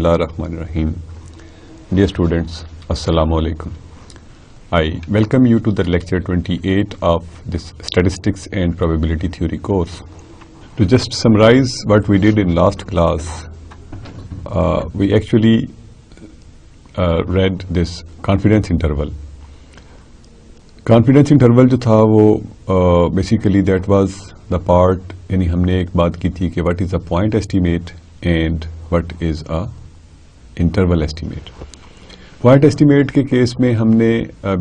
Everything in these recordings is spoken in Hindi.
Bismillahirrahmanirrahim. Dear students, Assalamu alaikum. I welcome you to the lecture 28 of this Statistics and Probability Theory course. To just summarize what we did in last class, we actually read this confidence interval. Confidence interval जो था वो basically that was the part, यानी हमने एक बात की थी कि what is a point estimate and what is a interval estimate. Point estimate के केस में हमने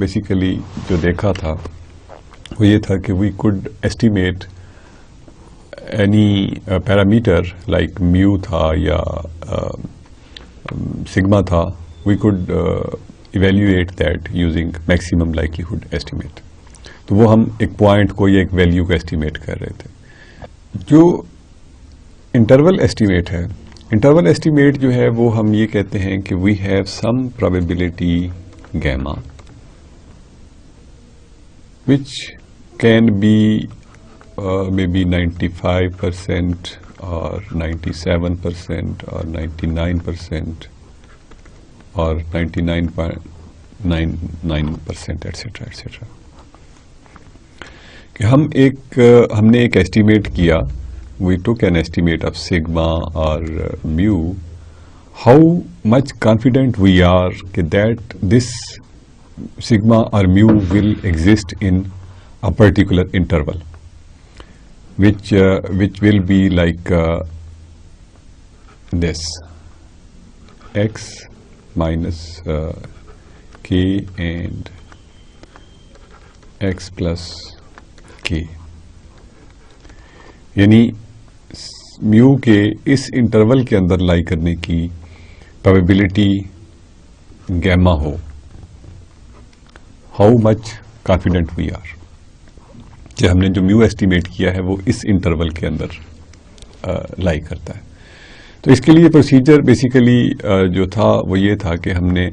basically जो देखा था वो ये था कि we could estimate any parameter like mu था या sigma था, we could evaluate that using maximum likelihood estimate. तो वो हम एक पॉइंट को या एक वैल्यू को एस्टिमेट कर रहे थे. जो इंटरवल एस्टिमेट है, इंटरवल एस्टिमेट जो है वो हम ये कहते हैं कि we have some probability gamma which can be may be 95% और 97% और 99% और 99.99% एटसेट्रा एटसेट्रा. कि हमने एक एस्टिमेट किया, we took an estimate of sigma और mu, how much confident we are कि दैट दिस सिग्मा और mu will exist in a particular interval which will be like this x minus k and x plus k. यानी म्यू के इस इंटरवल के अंदर लाई करने की प्रोबेबिलिटी गैमा हो, how much confident we are कि हमने जो म्यू एस्टिमेट किया है वो इस इंटरवल के अंदर लाई करता है. तो इसके लिए प्रोसीजर बेसिकली जो था वो ये था कि हमने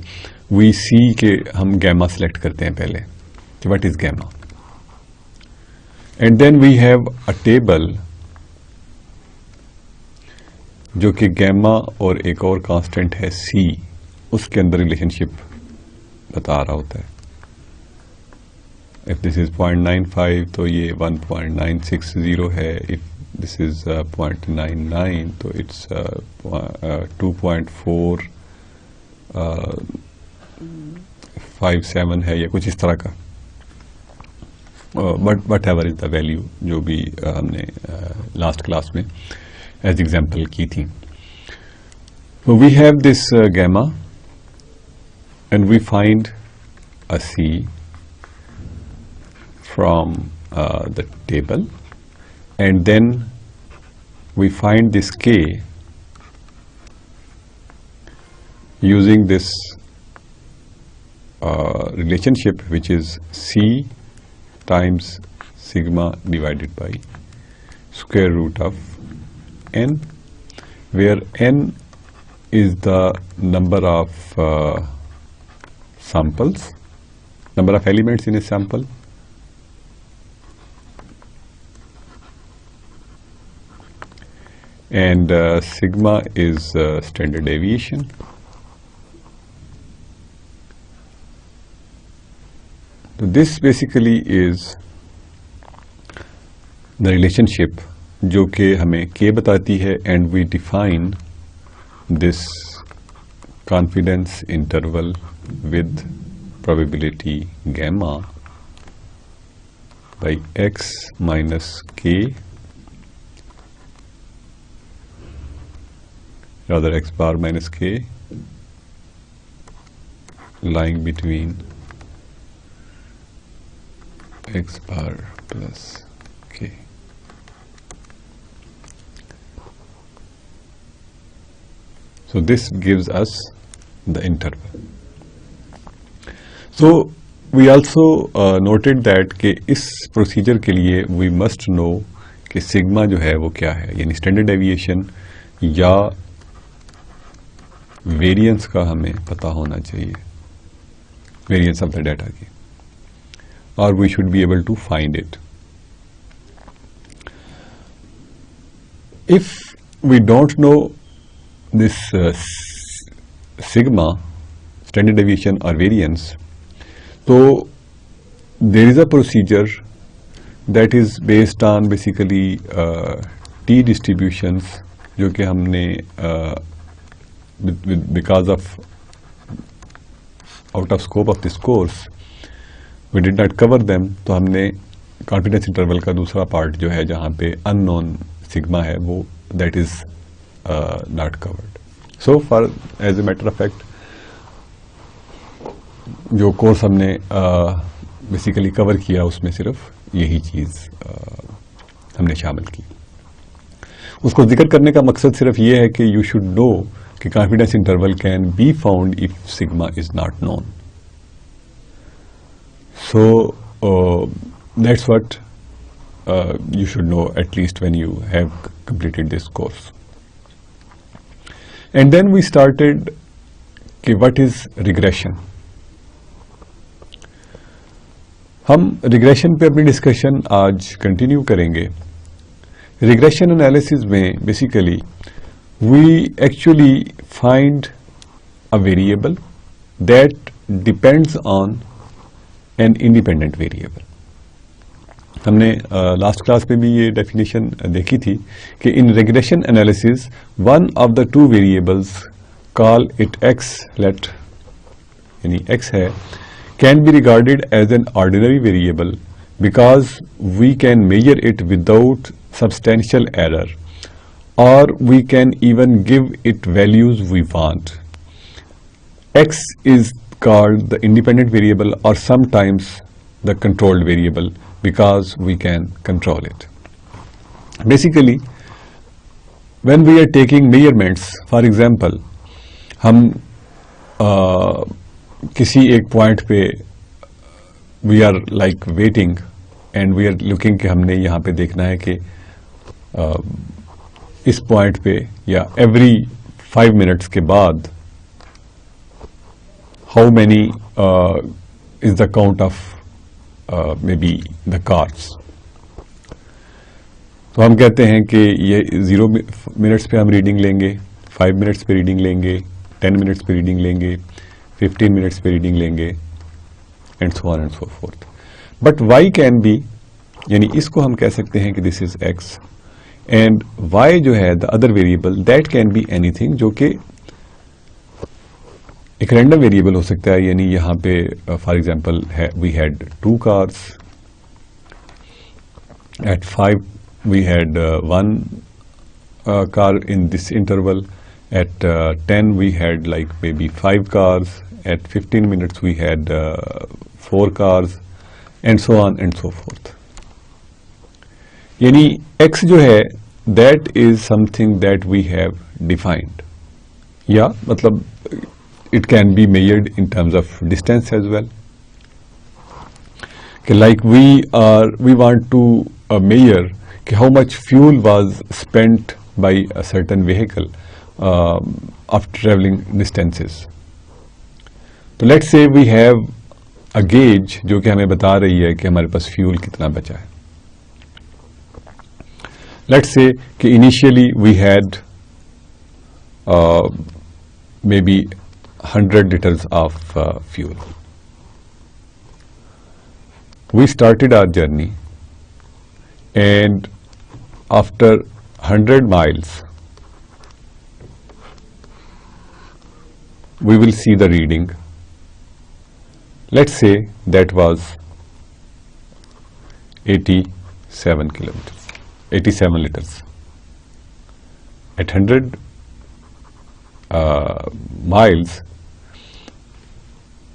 वी सी के हम गैमा सेलेक्ट करते हैं पहले कि what is gamma, and then we have a table जो कि गैमा और एक और कांस्टेंट है सी, उसके अंदर रिलेशनशिप बता रहा होता है. इफ दिस इज 0.95 तो ये 1.960 है. इफ दिस इज 0.99 तो इट्स 2.457 है या कुछ इस तरह का. But whatever is the value जो भी हमने लास्ट क्लास में एज एग्जाम्पल की थी. We have this gamma and we find a C from the table, and then we find this k using this relationship which is c times sigma divided by square root of n, where n is the number of samples, number of elements in a sample, and sigma is standard deviation. So this basically is the relationship जो कि हमें k बताती है, and we define this confidence interval with probability gamma by x minus k, rather x bar minus k, lying between x bar plus k. So this gives us the interval. So we also noted that कि इस प्रोसीजर के लिए we must know कि सिग्मा जो है वो क्या है, यानी स्टैंडर्ड डेविएशन या वेरिएंस का हमें पता होना चाहिए, वेरिएंस ऑफ द डाटा की, और we should be able to find it. If we don't know this sigma, standard deviation or variance, so there is a procedure that is based on basically t distributions जो कि हमने because of out of scope of this course we did not cover them, तो हमने कॉन्फिडेंस इंटरवल का दूसरा पार्ट जो है जहाँ पे अननोन सिग्मा है वो that is not covered. So for as a matter of fact जो कोर्स हमने बेसिकली कवर किया उसमें सिर्फ यही चीज़ हमने शामिल की. उसको जिक्र करने का मकसद सिर्फ ये है कि यू शुड नो कि confidence interval can be found if sigma is not known. So that's what you should know at least when you have completed this course. And then we started कि what is regression. हम regression पे अपनी discussion आज continue करेंगे. Regression analysis में basically we actually find a variable that depends on an independent variable. हमने लास्ट क्लास में भी ये डेफिनेशन देखी थी कि in regression analysis one of the two variables call it X, let यानी एक्स है, can be regarded as an ordinary variable because we can measure it without substantial error और we can even give it values we want. X is called the independent variable और sometimes the controlled variable because we can control it. Basically, when we are taking measurements, for example, हम किसी एक पॉइंट पे we are like waiting and we are looking कि हमने यहाँ पे देखना है कि इस पॉइंट पे या every 5 minutes के बाद how many is the count of maybe the cars. तो हम कहते हैं कि ये 0 मिनट्स पे हम रीडिंग लेंगे, 5 मिनट्स पे रीडिंग लेंगे, 10 मिनट्स पे रीडिंग लेंगे, 15 मिनट्स पे रीडिंग लेंगे and so on and so fourth. But y can be, यानी इसको हम कह सकते हैं कि this is x and y जो है the other variable that can be anything, जो कि एक रैंडम वेरिएबल हो सकता है. यानी यहाँ पे for example we had 2 cars, at 5 we had 1 car in this interval, at 10 we had like maybe 5 cars, at 15 minutes we had 4 cars and so on and so forth. यानी x जो है that is something that we have defined, या मतलब it can be measured in terms of distance as well. Okay, like we want to measure how much fuel was spent by a certain vehicle after traveling distances. तो let's say we have a gauge जो कि हमें बता रही है कि हमारे पास फ्यूल कितना बचा है. Let's say कि initially we had maybe 100 liters of fuel. We started our journey and after 100 miles we will see the reading. Let's say that was 87 kilometers, 87 liters. At 100 miles,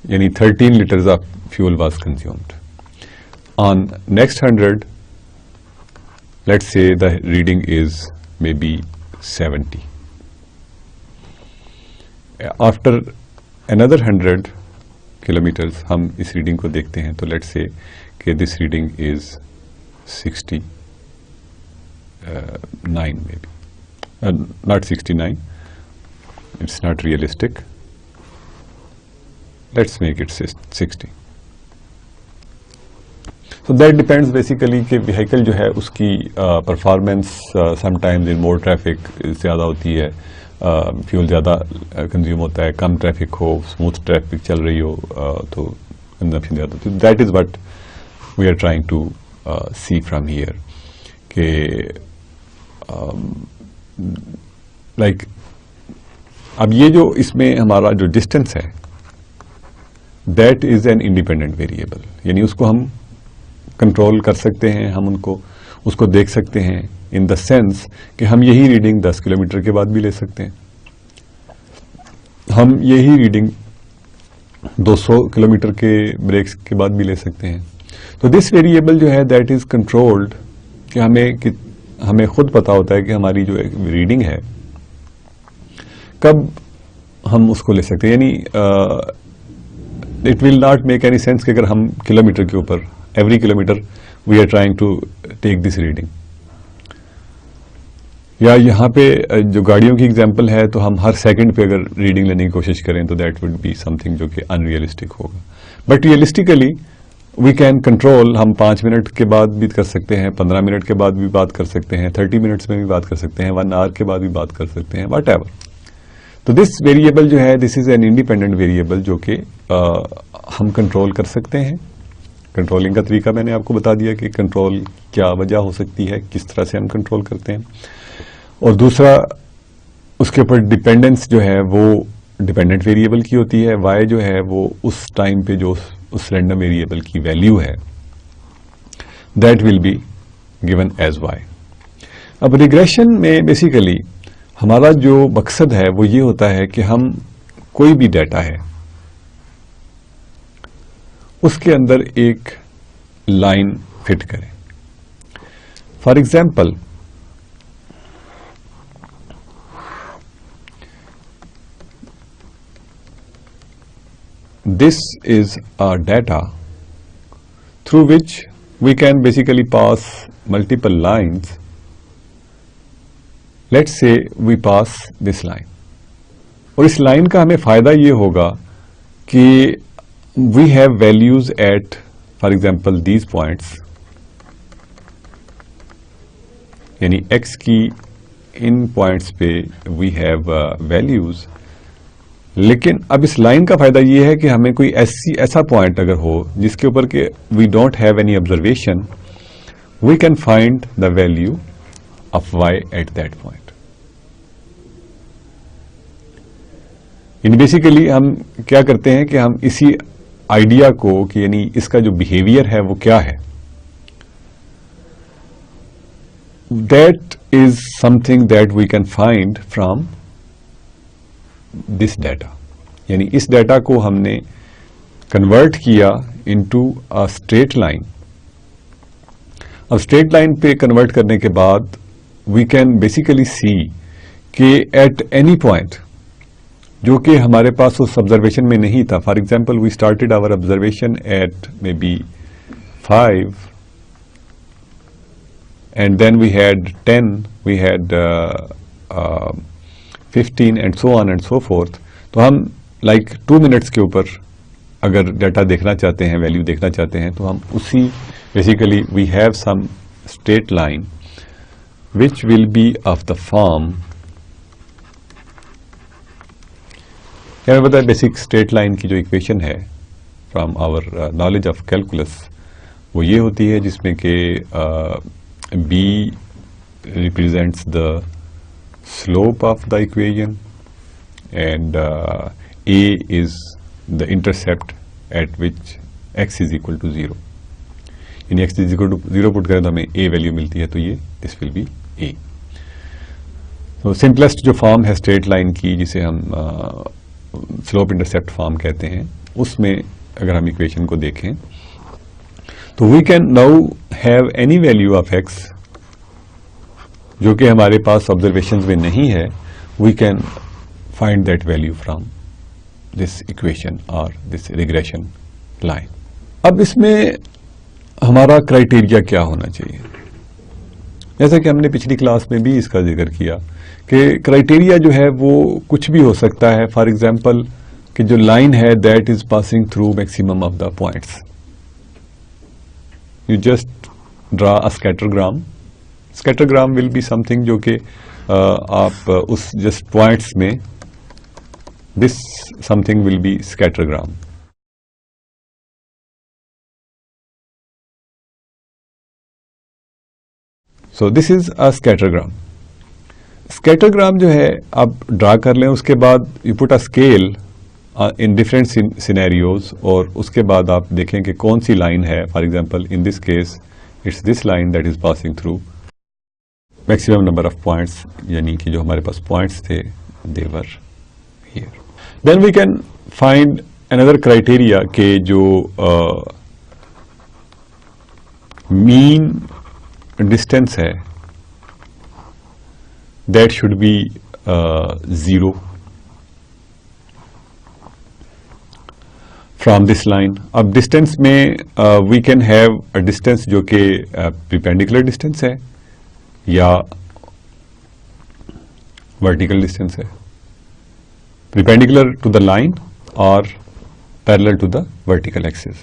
यानी 13 liters of fuel was consumed. On next 100, let's say the reading is maybe 70. After another 100 kilometers, हम इस रीडिंग को देखते हैं तो let's say कि this reading is 69 maybe, not 69. It's not realistic. Let's make it 60. So that depends basically कि vehicle जो है उसकी performance sometimes in more traffic ज़्यादा होती है, फ्यूल ज़्यादा कंज्यूम होता है, कम ट्रैफिक हो, स्मूथ ट्रैफिक चल रही हो, तो कंजम्पशन ज़्यादा। तो that is what we are trying to see from here कि लाइक अब ये जो इसमें हमारा जो डिस्टेंस है that is an independent variable, यानी उसको हम कंट्रोल कर सकते हैं, हम उसको देख सकते हैं इन द सेंस कि हम यही रीडिंग 10 किलोमीटर के बाद भी ले सकते हैं, हम यही रीडिंग 200 किलोमीटर के ब्रेक्स के बाद भी ले सकते हैं। तो दिस वेरिएबल जो है दैट इज कंट्रोल्ड कि हमें खुद पता होता है कि हमारी जो रीडिंग है कब हम उसको ले सकते हैं, यानी it will not make any sense कि अगर हम किलोमीटर के ऊपर every kilometre we are trying to take this reading, या यहाँ पे जो गाड़ियों की एग्जांपल है तो हम हर सेकंड पे अगर रीडिंग लेने की कोशिश करें तो दैट वुड बी समथिंग जो कि अनरियलिस्टिक होगा। But realistically we can control, हम 5 मिनट के बाद भी कर सकते हैं, 15 मिनट के बाद भी बात कर सकते हैं, 30 मिनट्स में भी बात कर सकते हैं, 1 आवर के बाद भी बात कर सकते हैं, वट एवर। तो दिस वेरिएबल जो है this is an independent variable जो कि हम कंट्रोल कर सकते हैं। कंट्रोलिंग का तरीका मैंने आपको बता दिया कि कंट्रोल क्या वजह हो सकती है, किस तरह से हम कंट्रोल करते हैं। और दूसरा उसके ऊपर डिपेंडेंस जो है वो डिपेंडेंट वेरिएबल की होती है, वाई जो है वो उस टाइम पे जो उस रैंडम वेरिएबल की वैल्यू है that will be given as Y. अब रिग्रेशन में बेसिकली हमारा जो मकसद है वो ये होता है कि हम कोई भी डाटा है उसके अंदर एक लाइन फिट करें। For example this is our data through which we can basically pass multiple lines. Let's say we pass this line, और इस लाइन का हमें फायदा ये होगा कि we have values at for example these points, यानी x की इन पॉइंट्स पे we have values। लेकिन अब इस लाइन का फायदा ये है कि हमें कोई ऐसा पॉइंट अगर हो जिसके ऊपर के we don't have any observation, we can find the value of Y at that point. यानी बेसिकली हम क्या करते हैं कि हम इसी आइडिया को कि यानी इसका जो बिहेवियर है वो क्या है, that is something that we can find from this data. यानी इस डाटा को हमने कन्वर्ट किया इनटू अ स्ट्रेट लाइन। अब स्ट्रेट लाइन पे कन्वर्ट करने के बाद वी कैन बेसिकली सी कि एट एनी पॉइंट जो कि हमारे पास उस ऑब्जर्वेशन में नहीं था, for example we started our observation at maybe 5 and then we had 10, we had 15 and so on and so forth. तो हम लाइक 2 मिनट्स के ऊपर अगर डाटा देखना चाहते हैं, वैल्यू देखना चाहते हैं, तो हम उसी basically we have some straight line which will be of the form, क्या मैं बताया बेसिक स्ट्रेट लाइन की जो इक्वेशन है from our knowledge of calculus वो ये होती है जिसमें कि b represents the slope of the equation and a is the intercept at which x is equal to 0। यानी x is equal to 0 put करें तो हमें a वैल्यू मिलती है, तो ये दिस विल बी a। तो सिंपलेस्ट जो फॉर्म है स्ट्रेट लाइन की जिसे हम स्लोप इंटरसेप्ट फॉर्म कहते हैं, उसमें अगर हम इक्वेशन को देखें तो we can now have any value of x जो कि हमारे पास ऑब्जर्वेशंस में नहीं है, we can find that value from this equation और दिस रिग्रेशन लाइन। अब इसमें हमारा क्राइटेरिया क्या होना चाहिए, जैसा कि हमने पिछली क्लास में भी इसका जिक्र किया कि क्राइटेरिया जो है वो कुछ भी हो सकता है। फॉर एग्जांपल कि जो लाइन है that is passing through maximum of the points, you just draw a scattergram. Scattergram will be something जो कि आप उस जस्ट पॉइंट्स में this something will be scattergram. So this is a scattergram. Scattergram जो है आप ड्रा कर लें, उसके बाद you put a scale in different scenarios, और उसके बाद आप देखें कि कौन सी लाइन है. For example in this case it's this line that is passing through maximum number of points, यानी कि जो हमारे पास पॉइंट्स थे they were here. Then we can find another criteria के जो मीन डिस्टेंस है that should be 0 from this line. अब डिस्टेंस में we can have a distance जो कि परपेंडिकुलर डिस्टेंस है या वर्टिकल डिस्टेंस है, परपेंडिकुलर टू द लाइन और parallel to the vertical axis.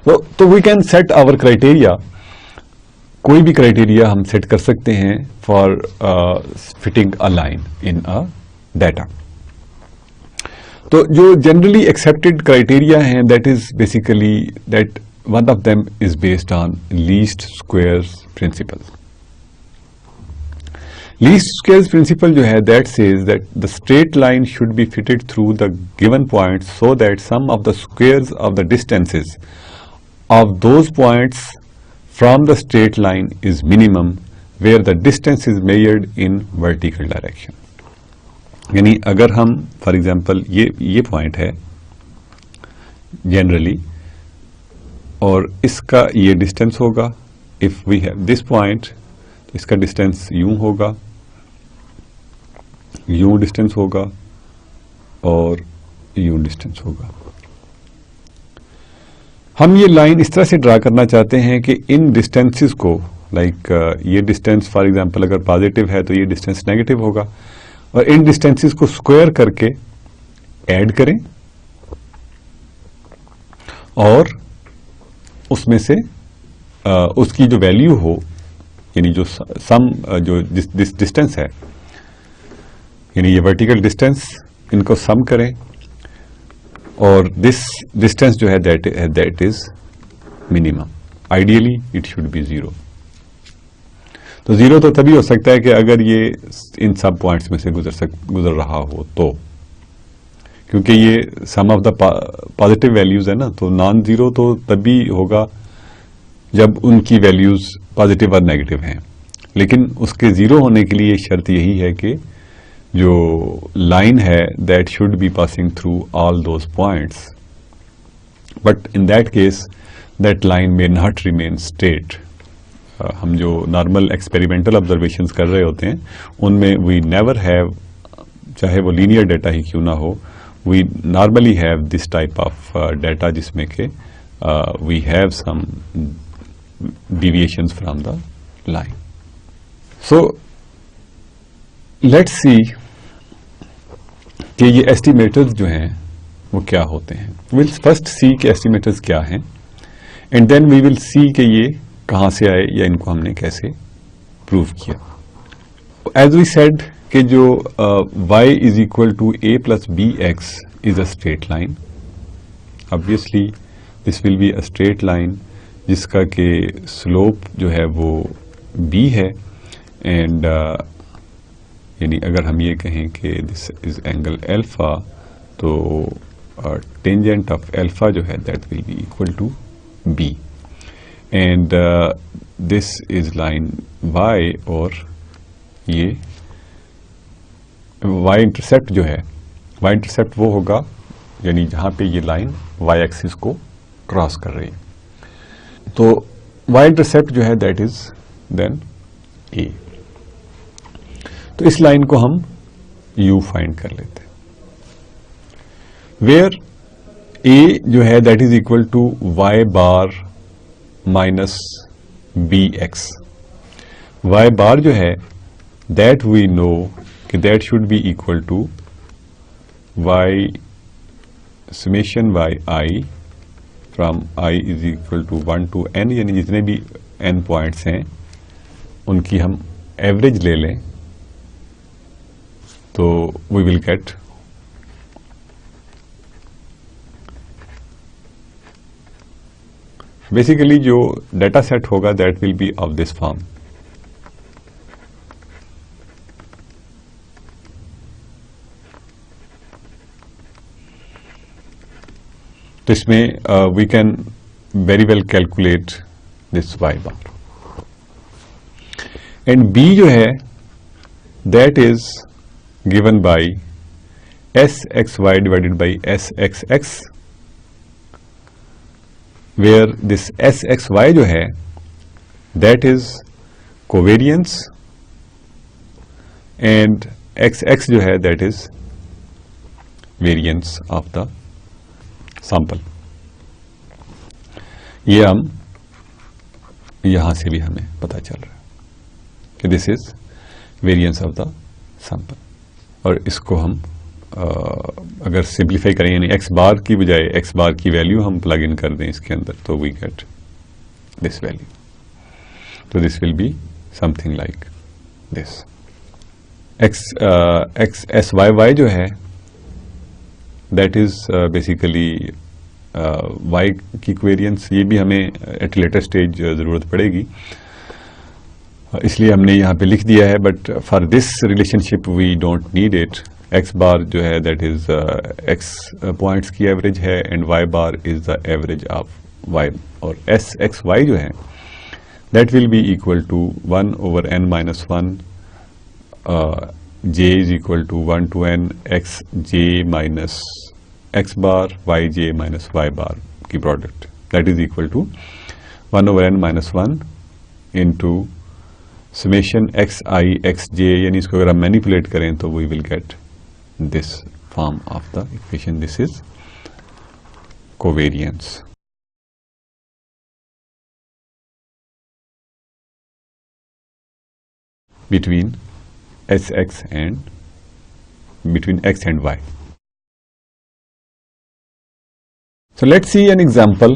तो we can set our criteria. कोई भी क्राइटेरिया हम सेट कर सकते हैं for fitting a line in a data. तो जो जनरली एक्सेप्टेड क्राइटेरिया हैं that is basically that one of them is based on least squares principle. Least squares principle जो है that says that the straight line should be fitted through the given point so that sum of the squares of the distances of those points from the straight line is minimum where the distance is measured in vertical direction. यानी अगर हम फॉर एग्जाम्पल ये पॉइंट है जनरली और इसका ये डिस्टेंस होगा, if we have this point तो इसका डिस्टेंस यूं होगा, यूं डिस्टेंस होगा और यूं डिस्टेंस होगा. हम ये लाइन इस तरह से ड्रा करना चाहते हैं कि इन डिस्टेंसेस को ये डिस्टेंस फॉर एग्जांपल अगर पॉजिटिव है तो ये डिस्टेंस नेगेटिव होगा, और इन डिस्टेंसेस को स्क्वायर करके ऐड करें और उसमें से उसकी जो वैल्यू हो, यानी जो सम जो डिस्टेंस है, यानी ये वर्टिकल डिस्टेंस, इनको सम करें और दिस डिस्टेंस जो है that is minimum. Ideally it should be 0. तो 0 तो तभी हो सकता है कि अगर ये इन सब पॉइंट्स में से गुजर रहा हो, तो क्योंकि ये सम ऑफ द पॉजिटिव वैल्यूज है ना, तो नॉन जीरो तो तभी होगा जब उनकी वैल्यूज पॉजिटिव और नेगेटिव हैं. लेकिन उसके 0 होने के लिए शर्त यही है कि जो लाइन है that should be passing through all those points, but in that case that line may not remain straight. हम जो नॉर्मल एक्सपेरिमेंटल ऑब्जर्वेशंस कर रहे होते हैं उनमें वी नेवर हैव, चाहे वो लीनियर डाटा ही क्यों ना हो, we normally have this type of data जिसमें के we have some deviations from the line. So let's see कि ये एस्टिमेटर्स जो हैं वो क्या होते हैं. विल फर्स्ट सी कि एस्टिमेटर्स क्या हैं, and then we will see कि ये कहाँ से आए या इनको हमने कैसे प्रूव किया. एज वी सेड कि जो y is equal to a plus B x is a straight line. Obviously this will be a straight line जिसका कि स्लोप जो है वो b है, एंड यानी अगर हम ये कहें कि दिस इज एंगल अल्फा, तो टेंजेंट ऑफ अल्फा जो है that will be equal to b, and this is line y, और ये y इंटरसेप्ट जो है, y इंटरसेप्ट वो होगा यानी जहाँ पे ये लाइन y एक्सिस को क्रॉस कर रही है. तो y इंटरसेप्ट जो है दैट इज देन a. तो इस लाइन को हम u फाइंड कर लेते हैं, वेयर a जो है that is equal to y bar minus B x. y bar जो है दैट वी नो कि that should be equal to y summation y i from i is equal to 1 to n, यानी जितने भी n पॉइंट्स हैं उनकी हम एवरेज ले लें तो वी विल गेट बेसिकली जो डाटा सेट होगा that will be of this form. तो इसमें we can very well calculate this y bar. And b जो है that is given by S x Y divided by S x x, where this SXY जो है that is covariance and XX जो है that is variance of the sample. ये हम यहां से भी हमें पता चल रहा है कि this is variance of the sample. और इसको हम अगर सिंप्लीफाई करें यानी एक्स बार की बजाय एक्स बार की वैल्यू हम प्लग इन कर दें इसके अंदर तो वी गेट दिस वैल्यू. तो this will be something like this. X s y y जो है दैट इज बेसिकली वाई की क्वेरियंस. ये भी हमें एट लेटर स्टेज ज़रूरत पड़ेगी, इसलिए हमने यहाँ पे लिख दिया है. But for this relationship we don't need it. X bar जो है दैट इज एक्स पॉइंट्स की एवरेज है and Y bar is the average of Y. और एस एक्स वाई जो है that will be equal to 1 over n minus 1 j is equal to 1 to n X J minus x bar Y J minus Y bar की product that is equal to 1 over n minus 1 into summation X I X J. यानी इसको अगर हम मैनिपुलेट करें तो we will get this form of the equation. This is covariance. Between SX and between X and Y. So let's see an example.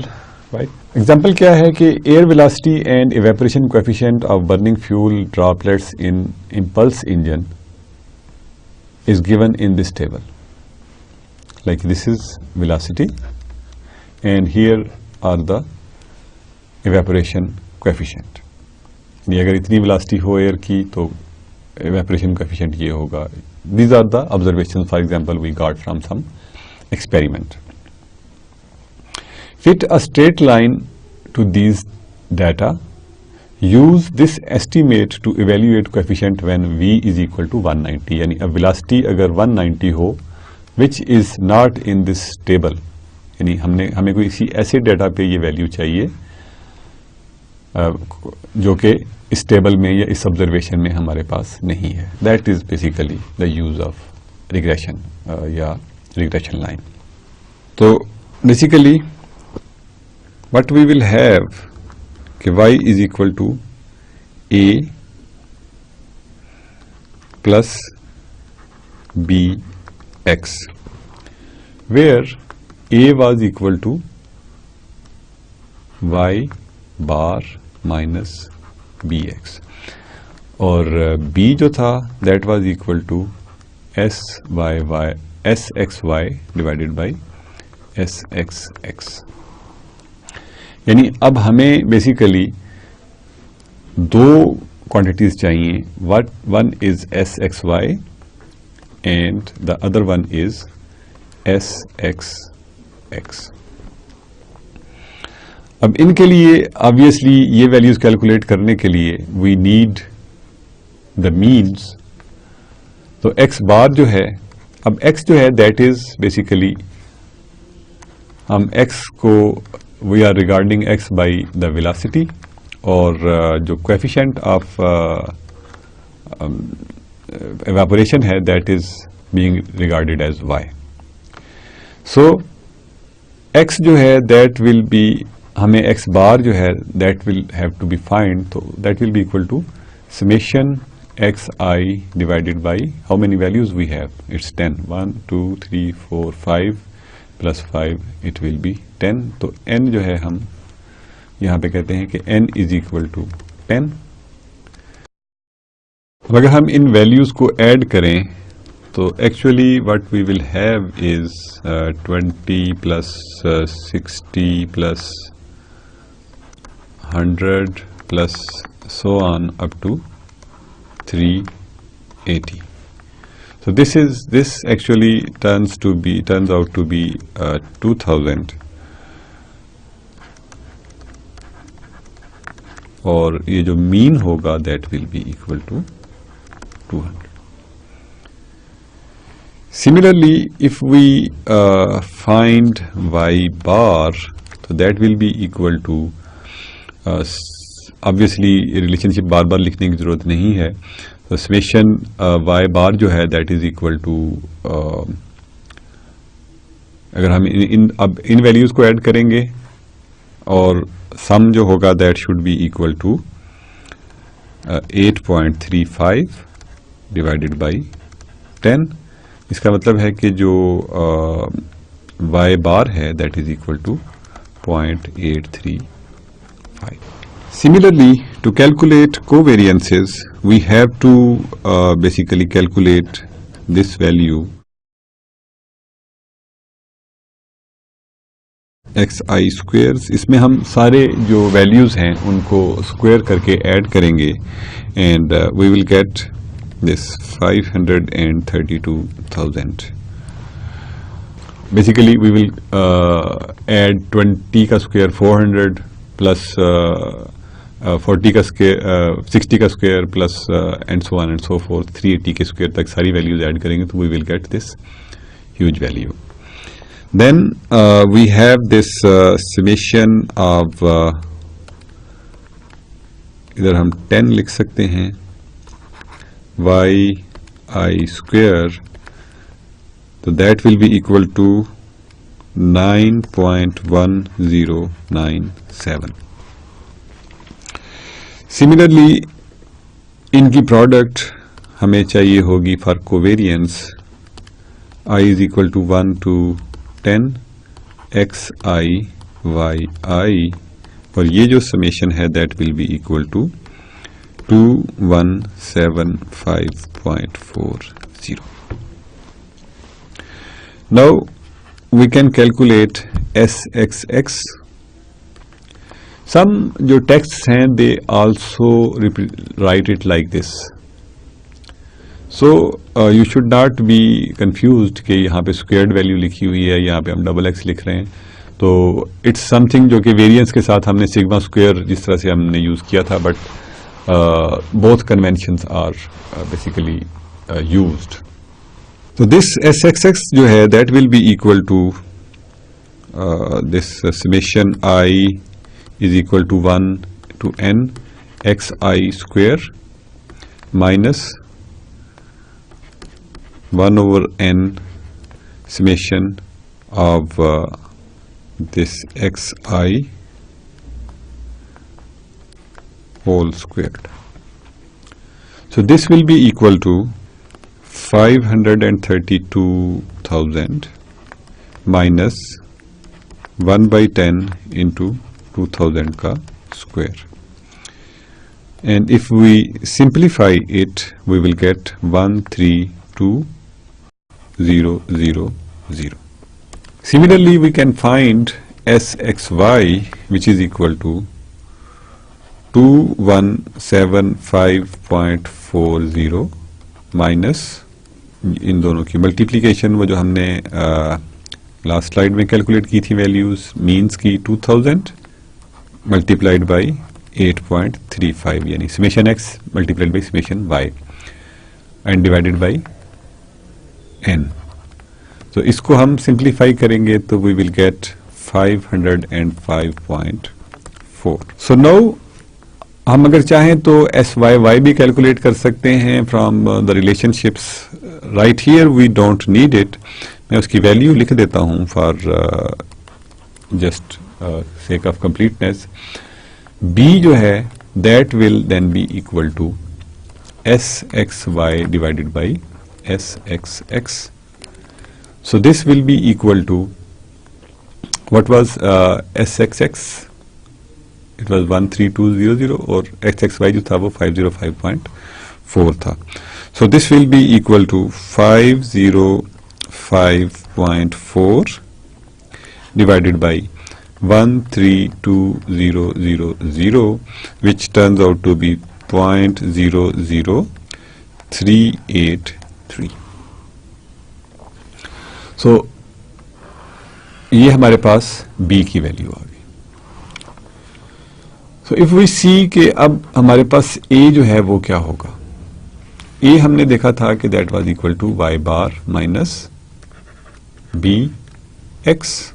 Right? Example क्या है कि air velocity and evaporation coefficient of burning fuel droplets in impulse engine is given in this table. Like this is velocity and here are the evaporation coefficient. ये अगर इतनी velocity हो air की तो evaporation coefficient ये होगा. These are the observations, for example, we got from some experiment. Fit a straight line to these data. Use this estimate to evaluate coefficient when v is equal to 190. यानी अब velocity अगर 190 हो which is not in this table, यानी हमें कोई इसी ऐसे डेटा पे ये वैल्यू चाहिए जो कि इस टेबल में या इस ऑब्जर्वेशन में हमारे पास नहीं है. That is basically the use of regression या रिग्रेशन लाइन. तो basically what we will have कि y is equal to a plus bx, where a was equal to y bar minus bx और b जो था that was equal to sxy divided by sxx. यानी अब हमें बेसिकली दो क्वांटिटीज चाहिए. One is S x y and the other one is S x x. अब इनके लिए ऑब्वियसली ये वैल्यूज कैलकुलेट करने के लिए वी नीड द मीन्स. तो एक्स बार जो है, अब एक्स जो है दैट इज बेसिकली हम एक्स को we are regarding X by the velocity और जो कोएफिशिएंट ऑफ evaporation है that is being regarded as Y. So X जो है दैट विल बी, हमें एक्स बार जो है that will have to be find. तो that will be equal to summation X I divided by how many values we have. It's 10. 1 2 3 4 5 plus 5 it will be 10. तो n जो है हम यहाँ पे कहते हैं कि n इज इक्वल टू 10. अब अगर हम इन वैल्यूज को ऐड करें तो actually what we will have is 20 plus 60 plus 100 plus so on up to 380. So this actually turns out to be 2000, और ये जो मीन होगा that will be equal to 200. Similarly, if we find y bar, so that will be equal to obviously relationship बार बार लिखने की जरूरत नहीं है, तो समेशन वाई बार जो है दैट इज इक्वल टू, अगर हम अब इन वैल्यूज को ऐड करेंगे और सम जो होगा that should be equal to 8.35 divided by 10. इसका मतलब है कि जो वाई बार है that is equal to 0.835. Similarly, to calculate covariances, we have to basically calculate this value xi squares. इसमें हम सारे जो values हैं उनको square करके add करेंगे and we will get this 532,000. Basically, we will add 20 का square 400 plus 40 का स्क्वायर 60 का square plus and so on and so fourth 380 के स्क्वायर तक सारी वैल्यूज ऐड करेंगे तो we will get this huge value. Then we have this summation of, इधर हम 10 लिख सकते हैं वाई आई स्क्वायर, तो that will be equal to 9.1097. Similarly इनकी प्रोडक्ट हमें चाहिए होगी for covariance i is equal to 1 to 10 X I Y I, और ये जो समेशन है that will be equal to 2175.40. Now we can calculate SXX. Some जो texts हैं they also write it like this. So you should not be confused कि यहाँ पे squared value लिखी हुई है, यहाँ पे हम XX लिख रहे हैं. तो it's something जो कि variance के साथ हमने sigma square जिस तरह से हमने use किया था, but both conventions are basically used. So this SXX जो है that will be equal to this summation I is equal to 1 to n xi square minus 1 over n summation of this xi whole squared. So this will be equal to 532,000 minus 1 by 10 into 2000 का square. And if we simplify it, we will get 132,000. Similarly, we can find SXY, which is equal to 2175.40 minus इन दोनों की मल्टीप्लीकेशन, वो जो हमने लास्ट स्लाइड में कैलकुलेट की थी वैल्यूज, मीन्स की 2000 मल्टीप्लाइड बाई 8.35 यानी summation x multiplied by summation y and divided by n. तो इसको हम सिंप्लीफाई करेंगे तो we will get 505.4. So now हम अगर चाहें तो SYY भी कैलकुलेट कर सकते हैं from the relationships. Right here we don't need it. मैं उसकी वैल्यू लिख देता हूं for just sake of completeness. B जो है that will then be equal to SXY divided by SXX. So this will be equal to what was SXX? It was 13200 और XXY जो था वो 505.4 4 था. So this will be equal to 505.4 divided by 132,000, which turns out to be 0.00383. So ये हमारे पास B की वैल्यू आ गई. So if we see कि अब हमारे पास A जो है वो क्या होगा. A हमने देखा था कि that was equal to y bar minus bx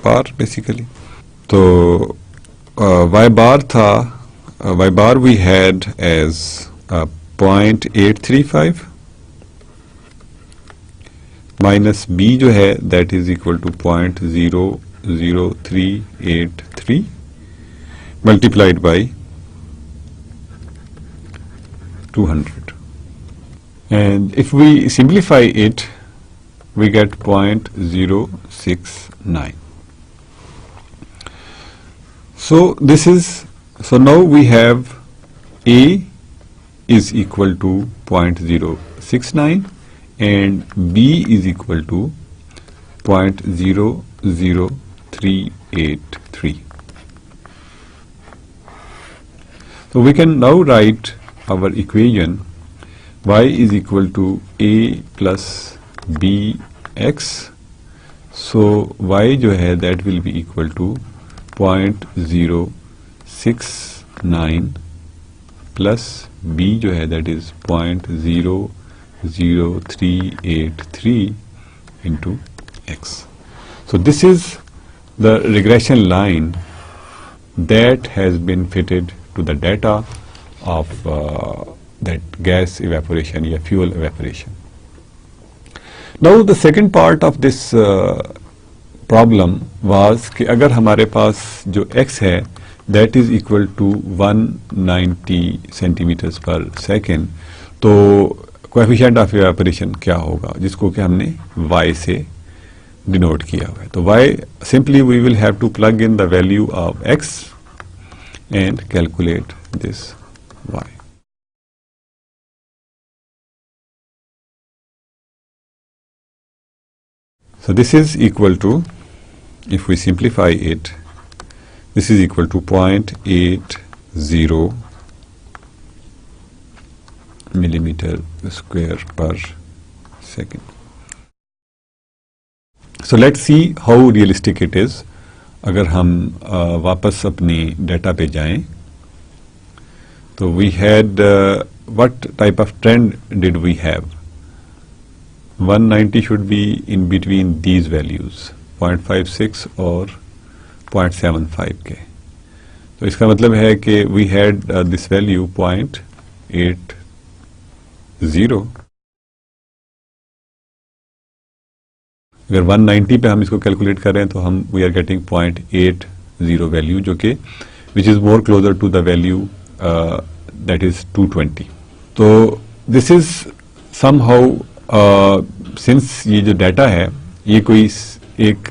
bar basically. तो y bar था, y bar we had as 0.835 minus b जो है that is equal to 0.00383 multiplied by 200, and if we simplify it we get 0.069. So this is, so now we have A is equal to 0.069 and B is equal to 0.00383. So we can now write our equation y is equal to a plus bx. So y जो है that will be equal to 0.069 plus b जो है that is 0.00383 into x. So this is the regression line that has been fitted to the data of that gas evaporation या fuel evaporation. Now the second part of this problem was कि अगर हमारे पास जो x है that is equal to 190 centimeters per second, तो coefficient of evaporation क्या होगा जिसको कि हमने y से denote किया हुआ है. तो y simply we will have to plug in the value of x and calculate this y. So this is equal to, if we simplify it, this is equal to 0.80 millimeter square per second. So let's see how realistic it is. अगर हम वापस अपनी डेटा पे जाएं, तो we had what type of trend did we have? 190 should be in between these values, 0.56 और 0.75 के. तो इसका मतलब है कि we had this value 0.80. अगर 190 पे हम इसको कैलकुलेट करें तो हम we are getting 0.80 वैल्यू, जो कि which is more closer to the value that is 220. तो this is somehow since ये जो डाटा है ये कोई एक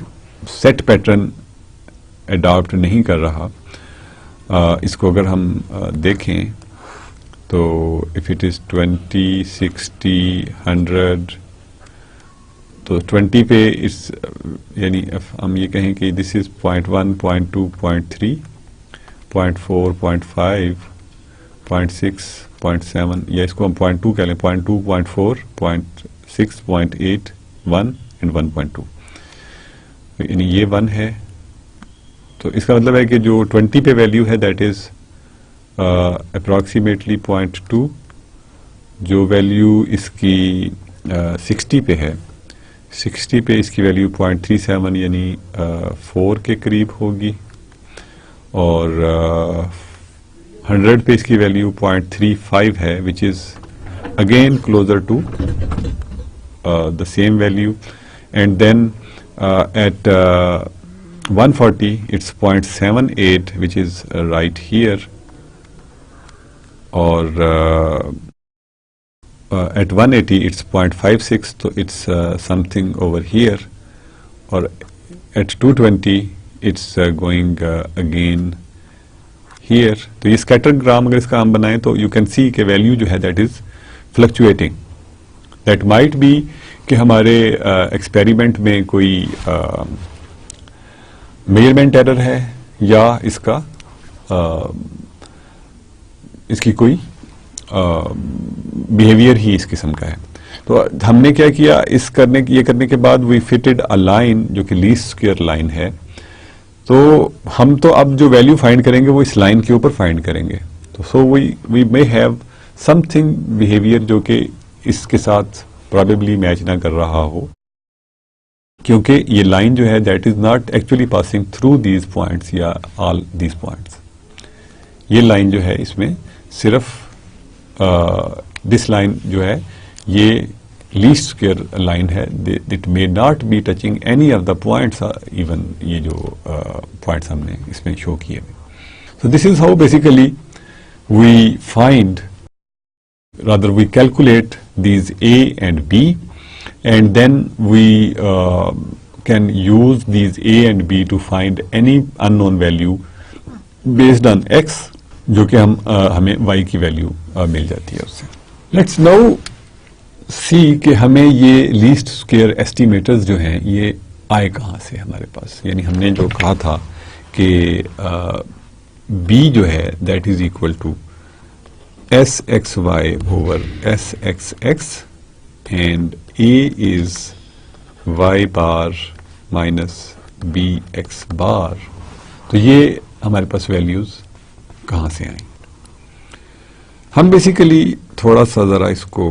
सेट पैटर्न अडॉप्ट नहीं कर रहा, इसको अगर हम देखें तो इफ इट इज 20, 60, 100, तो 20 पे इस यानी हम ये कहें कि दिस इज 0.1, 0.2, 0.3, 0.4, 0.5, 0.6, 0.7, या इसको हम 0.2 कह लें, 0.2, 0.4, 0.6, 0.8, 1 एंड 1.2. यानी ये 1 है, तो इसका मतलब है कि जो 20 पे वैल्यू है दैट इज अप्रॉक्सीमेटली 0.2, जो वैल्यू इसकी 60 पे है, 60 पे इसकी वैल्यू 0.37 यानी 4 के करीब होगी, और 100 पे इसकी वैल्यू 0.35 है, which is again closer to the same value, and then at 140 it's 0.78 which is right here, or at 180 it's 0.56, so it's something over here, or at 220 it's going again here, तो ये स्कैटरग्राम अगर इसका हम बनाएं तो यू कैन सी के वैल्यू जो है that is fluctuating. That might be कि हमारे एक्सपेरिमेंट में कोई मेजरमेंट एरर है या इसकी कोई बिहेवियर ही इस किस्म का है. तो हमने क्या किया, ये करने के बाद वी फिटेड अ लाइन जो कि लीस्ट स्क्वायर लाइन है. तो हम तो अब जो वैल्यू फाइंड करेंगे वो इस लाइन के ऊपर फाइंड करेंगे. तो so we may have something behaviour जो कि इसके साथ प्रोबेबली मैच ना कर रहा हो, क्योंकि ये लाइन जो है that is not actually passing through these points या ऑल दीज पॉइंट्स. ये लाइन जो है इसमें सिर्फ दिस लाइन जो है ये लीस्ट स्क्वायर लाइन है. It may not be touching any of the points, even ये जो पॉइंट्स हमने इसमें शो किए. So this is how basically we find, rather we calculate these A and B, and then we can use these A and B to find any unknown value based on X, जो कि हमें Y की वैल्यू मिल जाती है उससे. Let's now see कि हमें ये लीस्ट स्क्वायर एस्टिमेटर्स जो हैं ये आए कहाँ से हमारे पास. यानी हमने जो कहा था कि B जो है that is equal to SXY over SXX and A is Y bar minus BX bar. तो ये हमारे पास वैल्यूज कहाँ से आई. हम बेसिकली थोड़ा सा जरा इसको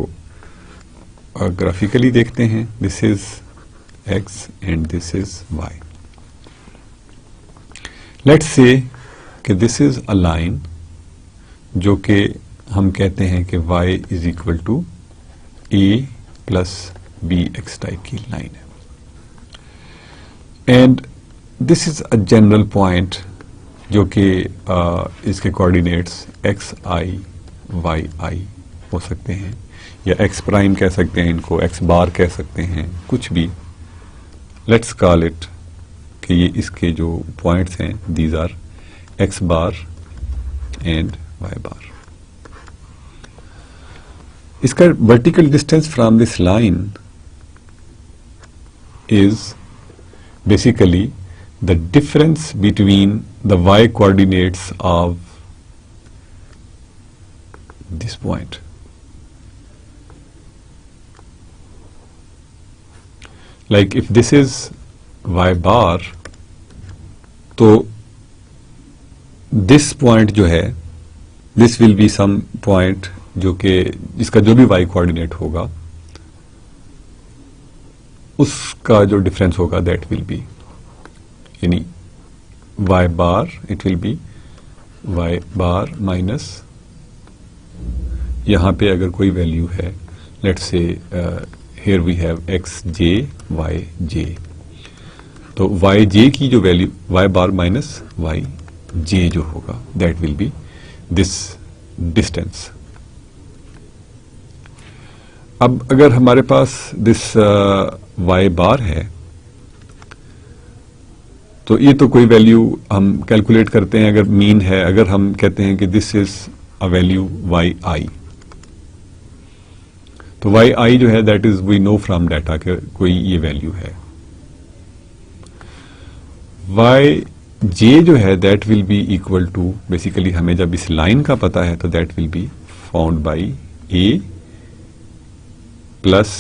ग्राफिकली देखते हैं. This is X and this is Y. Let's say कि दिस इज अ लाइन जो कि हम कहते हैं कि y is equal to a plus B x type की लाइन है. And this is a general point जो कि इसके coordinates x I Y i हो सकते हैं, या एक्स प्राइम कह सकते हैं इनको, एक्स बार कह सकते हैं, कुछ भी. लेट्स कॉल इट कि ये इसके जो पॉइंट्स हैं these are X bar and Y bar. इसका vertical distance from this line is basically the difference between the y coordinates of this point. Like if this is y bar, तो this point जो है this will be some point जो कि जिसका जो भी y कोऑर्डिनेट होगा उसका जो डिफरेंस होगा दैट विल बी, यानी y bar it will be y bar minus, यहाँ पे अगर कोई वैल्यू है let's say here we have X J Y J, तो वाई जे की जो value y bar minus Y J जो होगा that will be this distance. अब अगर हमारे पास दिस y बार है तो ये तो कोई वैल्यू हम कैलकुलेट करते हैं. अगर मीन है, अगर हम कहते हैं कि this is a value yi, तो yi जो है that is we know from data कि कोई ये वैल्यू है. yj जो है that will be equal to, basically हमें जब इस लाइन का पता है तो that will be found by a plus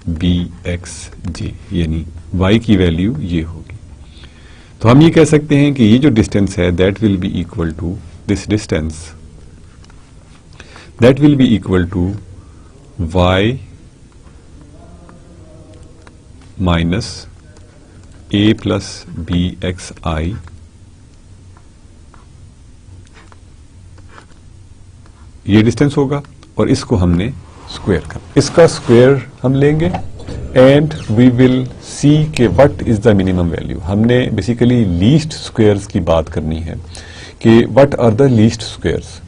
B X J, यानी y की वैल्यू ये होगी. तो हम ये कह सकते हैं कि ये जो डिस्टेंस है that will be equal to this distance, that will be equal to y minus a plus B x I ये डिस्टेंस होगा, और इसको हमने स्क्वायर कर, इसका स्क्वायर हम लेंगे एंड वी विल सी के what is the minimum value. हमने बेसिकली लीस्ट स्क्वायर्स की बात करनी है कि what are the least squares.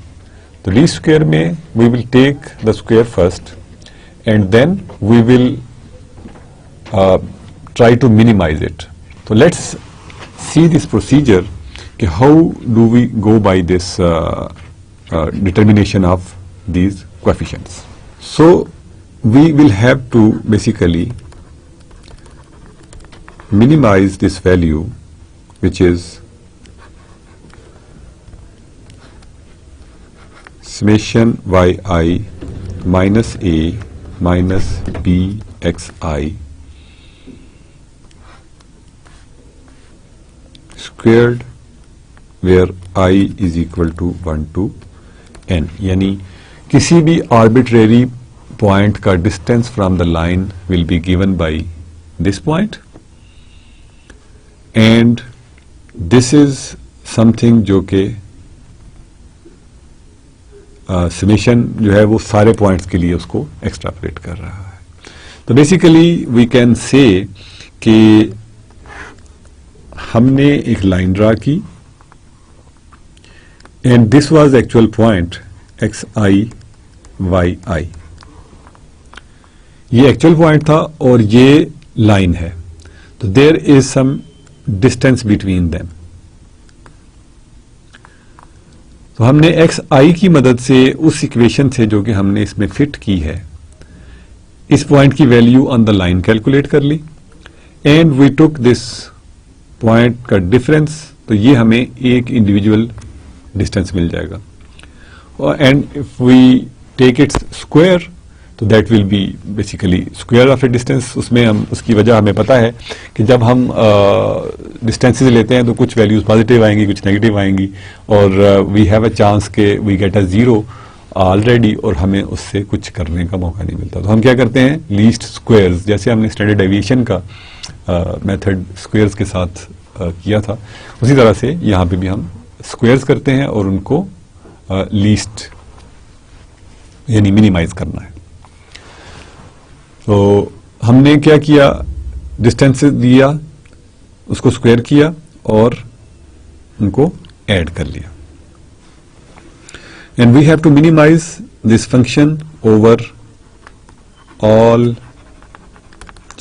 तो लीस्ट स्क्वायर में we will take the square first and then we will try to minimise it. तो लेट्स सी दिस प्रोसीजर कि how do we go by this determination of these coefficients. So we will have to basically minimize this value, which is summation yi minus a minus bxi squared, where I is equal to 1 to n, यानी किसी भी आर्बिट्रेरी पॉइंट का distance from the line will be given by this point, and this is something जो कि समेशन जो है वो सारे पॉइंट्स के लिए उसको एक्सट्रापोलेट कर रहा है. तो बेसिकली वी कैन से कि हमने एक लाइन ड्रा की, and this was the actual point xi yi. ये एक्चुअल पॉइंट था और ये लाइन है, तो there is some distance between them. तो हमने xi की मदद से उस इक्वेशन से जो कि हमने इसमें फिट की है, इस पॉइंट की value on the line calculate कर ली, and we took this point का डिफरेंस, तो ये हमें एक इंडिविजुअल डिस्टेंस मिल जाएगा. And if we take its square, तो that will be basically square of a distance. उसमें हम उसकी वजह हमें पता है कि जब हम डिस्टेंसेस लेते हैं तो कुछ वैल्यूज पॉजिटिव आएंगी, कुछ नेगेटिव आएंगी, और वी हैव अ चांस के we get a zero already, और हमें उससे कुछ करने का मौका नहीं मिलता. तो हम क्या करते हैं, लीस्ट स्क्वायर्स, जैसे हमने स्टैंडर्ड डेविएशन का मेथड स्क्वायर्स के साथ किया था, उसी तरह से यहाँ पे भी हम स्क्वायर्स करते हैं और उनको लीस्ट यानी मिनिमाइज करना है. तो हमने क्या किया, डिस्टेंस दिया, उसको स्क्वायर किया और उनको ऐड कर लिया. And we have to minimise this function over all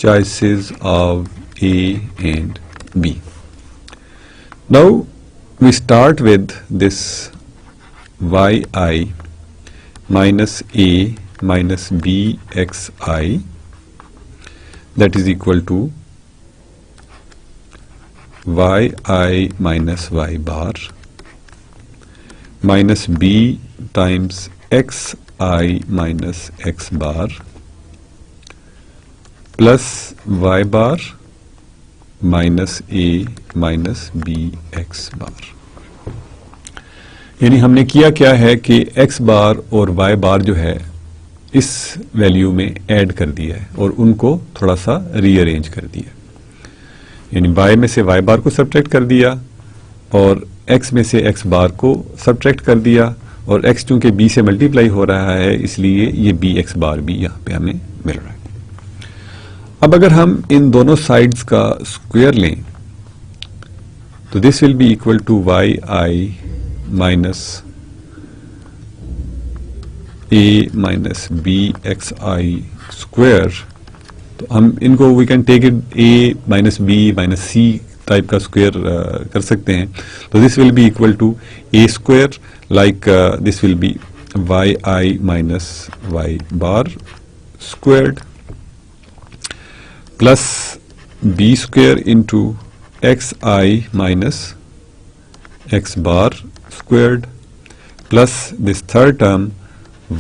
choices of A and B. Now we start with this yi minus A minus bxi, that is equal to yi minus y bar minus b times xi minus x bar plus y bar minus a minus b x bar. यानी हमने किया क्या है कि x बार और y बार जो है इस वैल्यू में ऐड कर दिया है और उनको थोड़ा सा रीअरेंज कर दिया. यानी y में से y बार को सब्ट्रैक्ट कर दिया और x में से x बार को सब्ट्रैक्ट कर दिया, और x चूंकि b से मल्टीप्लाई हो रहा है इसलिए ये bx बार भी यहाँ पे हमें मिल रहा है. अब अगर हम इन दोनों साइड्स का स्क्वायर लें तो this will be equal to yi minus a minus bxi square. तो हम इनको we can take it a minus b minus c type का स्क्वायर कर सकते हैं. तो this will be equal to a square, like this will be yi minus y bar squared plus b square into xi minus x bar squared plus this third term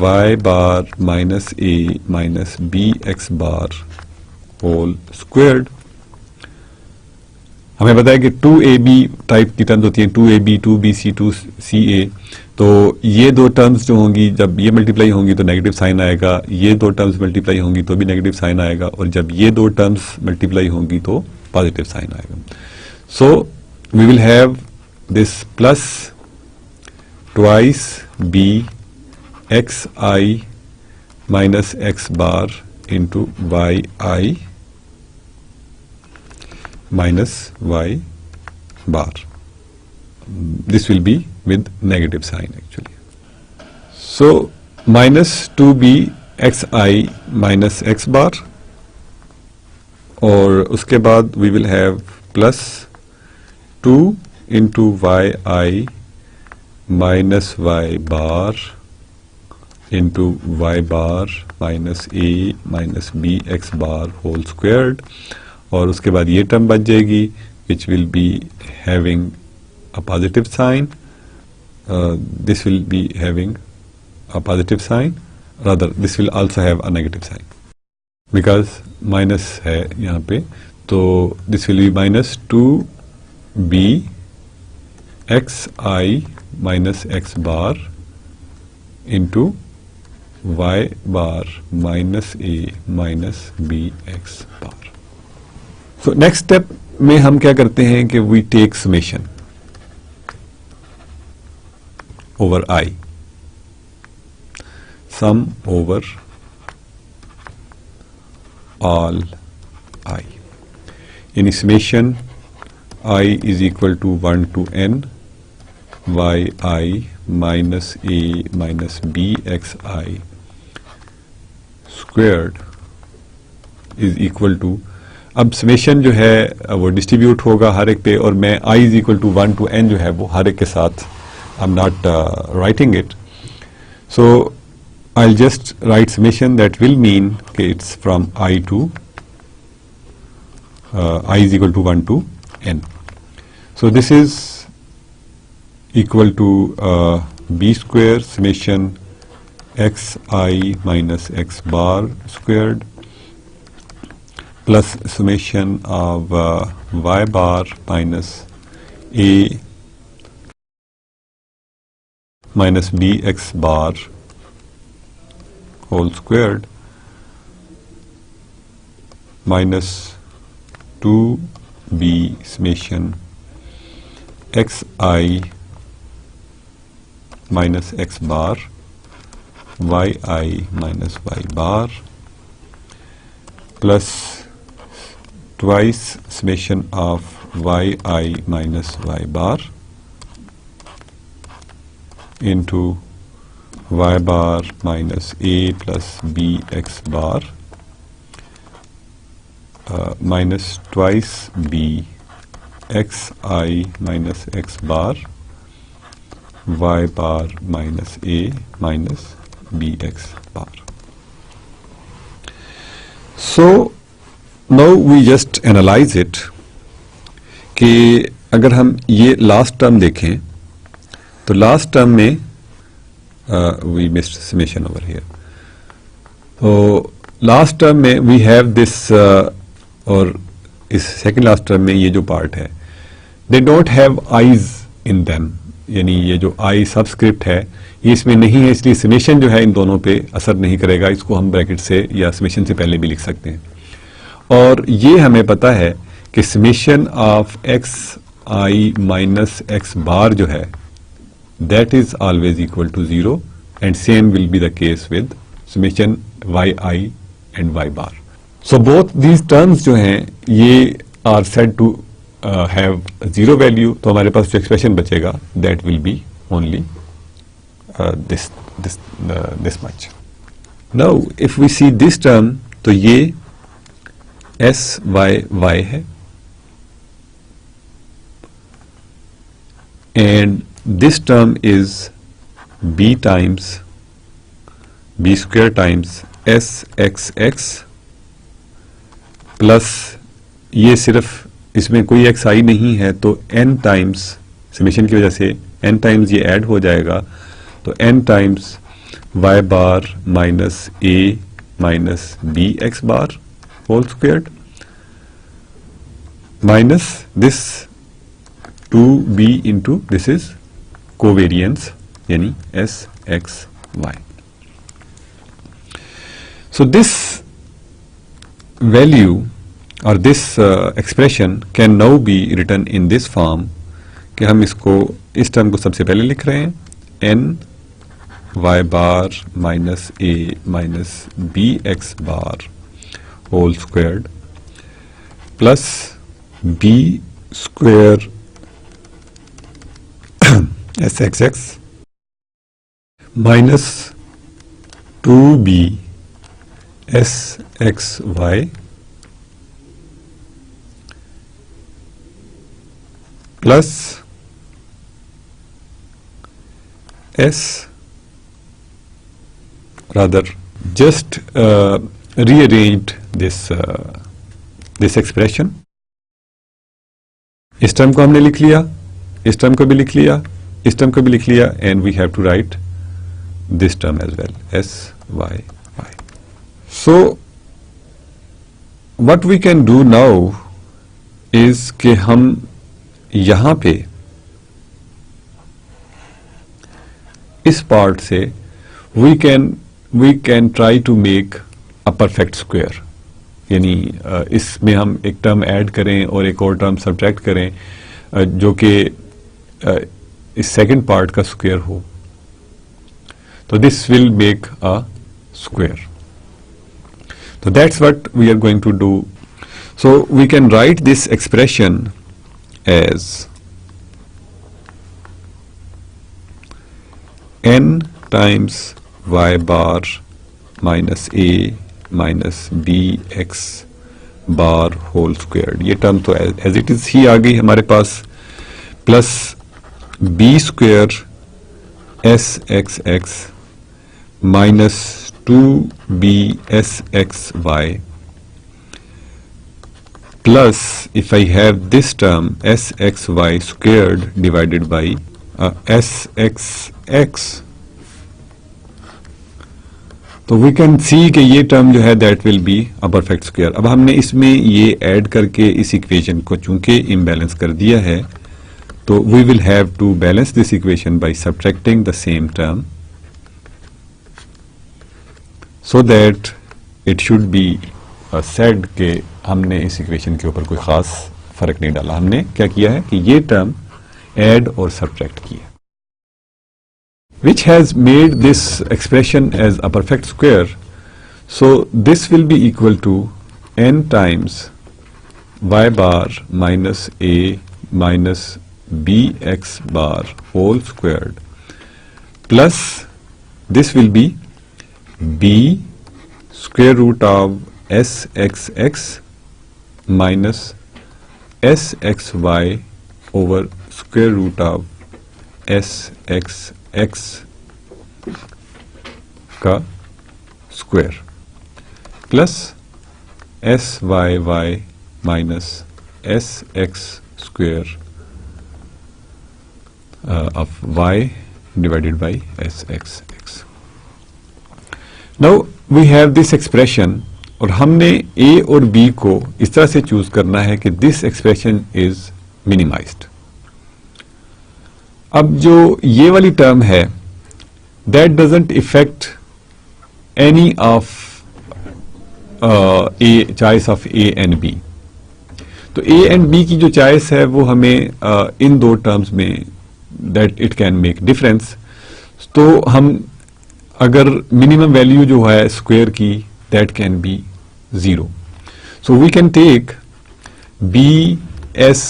y bar minus a minus bx bar whole squared. हमें पता है कि 2ab टाइप की टर्म्स होती हैं, 2ab 2bc 2ca. तो ये दो टर्म्स जो होंगी जब ये मल्टीप्लाई होंगी तो नेगेटिव साइन आएगा, ये दो टर्म्स मल्टीप्लाई होंगी तो भी नेगेटिव साइन आएगा, और जब ये दो टर्म्स मल्टीप्लाई होंगी तो पॉजिटिव साइन आएगा. So we will have this plus twice b x I minus x bar into y i minus y bar. This will be with negative sign actually. So minus 2b xi minus x bar, और उसके बाद we will have plus 2 into yi minus y bar into y bar minus a minus bx bar whole squared, और उसके बाद ये टर्म बच जाएगी which will be having a positive sign. This will be having a positive sign, rather this will also have a negative sign because minus है यहाँ पे, तो this will be minus 2b xi minus x bar into y bar minus a minus bx bar. So next step में हम क्या करते हैं कि we take summation over I, sum over all I. In summation I is equal to 1 to n yi minus a minus bxi squared is equal to, अब समेशन जो है वो डिस्ट्रीब्यूट होगा हर एक पे, और मैं i is equal to 1 to n जो है वो हर एक के साथ I'm not writing it. So I'll just write summation that will mean that it's from I to I is equal to 1 to n. So this is equal to b square summation xi minus x bar squared plus summation of y bar minus a minus bx bar whole squared minus 2b summation xi minus x bar yi minus y bar plus twice summation of yi minus y bar into y bar minus a plus bx bar minus twice b xi minus x bar y bar minus a minus bx bar. So now we just analyze it कि अगर हम ये लास्ट टर्म देखें तो लास्ट टर्म में we missed summation over here, तो लास्ट टर्म में वी हैव दिस, और इस सेकंड लास्ट टर्म में ये जो पार्ट है they don't have eyes in them, यानी ये जो आई सबस्क्रिप्ट है ये इसमें नहीं है, इसलिए समेशन जो है इन दोनों पे असर नहीं करेगा। इसको हम ब्रैकेट से या समेशन से पहले भी लिख सकते हैं, और ये हमें पता है कि summation of X I minus x bar जो है that is always equal to 0, and same will be the case with summation yi and y bar. So both these terms जो हैं ये are said to have 0 value, तो हमारे पास जो expression बचेगा that will be only this much. Now if we see this term, तो ये s y है, and this term is b times b square times s x x plus ये सिर्फ इसमें कोई x आई नहीं है, तो n टाइम्स समेशन की वजह से n टाइम्स ये ऐड हो जाएगा, तो n times y bar minus a minus b x bar whole squared minus this 2b into this is covariance यानी s x y. So this value or this expression can now be written in this form कि हम इसको इस टर्म को सबसे पहले लिख रहे हैं n y bar minus a minus b x bar whole squared plus b square S x x minus 2b s x y plus s, rather just rearranged this expression. इस टर्म को हमने लिख लिया, इस टर्म को भी लिख लिया, इस टर्म को भी लिख लिया, and we have to write this term as well, s y y. So what we can do now is कि हम यहां पे इस पार्ट से we can try to make a perfect square. यानी इसमें हम एक टर्म ऐड करें और एक और टर्म सब्ट्रैक्ट करें जो कि इस सेकंड पार्ट का स्क्वायर हो, तो this will make a square. तो that's what we are going to do. So we can write this expression as n times y bar minus a minus B X bar whole square. ये टर्म तो एज इट इज ही आ गई हमारे पास, plus B square S x x minus 2bsxy plus if I have this term sxy squared divided by sxx. तो वी कैन सी कि ये टर्म जो है that will be a perfect square. अब हमने इसमें ये ऐड करके इस इक्वेशन को चूंकि इम्बैलेंस कर दिया है, तो we will have to balance this equation by subtracting the same term so that it should be said के हमने इस इक्वेशन के ऊपर कोई खास फर्क नहीं डाला. हमने क्या किया है कि ये टर्म ऐड और सब्ट्रैक्ट किया, which has made this expression as a perfect square. So this will be equal to n times y bar minus a minus bx bar whole squared plus this will be b square root of sxx minus sxy over square root of sxx का square plus s y y minus S x square of y divided by S x x. Now we have this expression और हमने ए और बी को इस तरह से चूज करना है कि दिस एक्सप्रेशन इज मिनिमाइज्ड. अब जो ये वाली टर्म है that doesn't affect any of a choice of a and b. तो ए एंड बी की जो चॉइस है वो हमें इन दो टर्म्स में that it can make difference. तो हम अगर मिनिमम वैल्यू जो है स्क्वायर की that can be 0. So we can take B S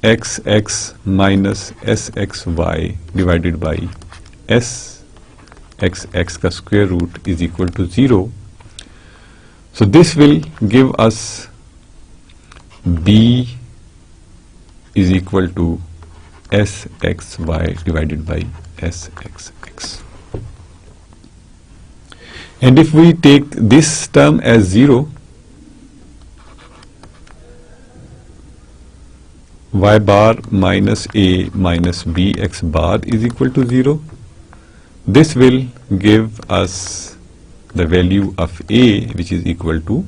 x x minus S x Y divided by S x X का square root is equal to 0. So this will give us B is equal to S x Y divided by S x X. And if we take this term as 0, y bar minus a minus bx bar is equal to 0. This will give us the value of a which is equal to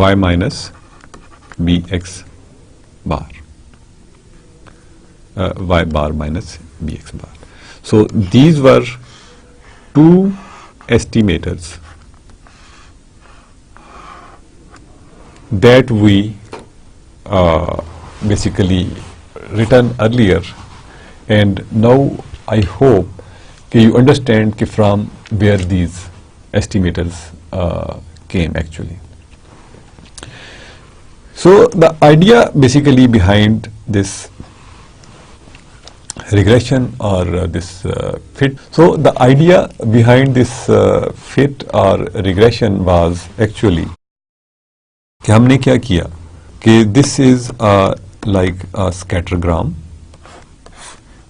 y minus bx bar, y bar minus bx bar. So these were two estimators that we basically written earlier, and now I hope that you understand कि from where these estimators came actually. So the idea basically behind this regression or this fit. So the idea behind this fit or regression was actually कि हमने क्या किया कि this is like a scattergram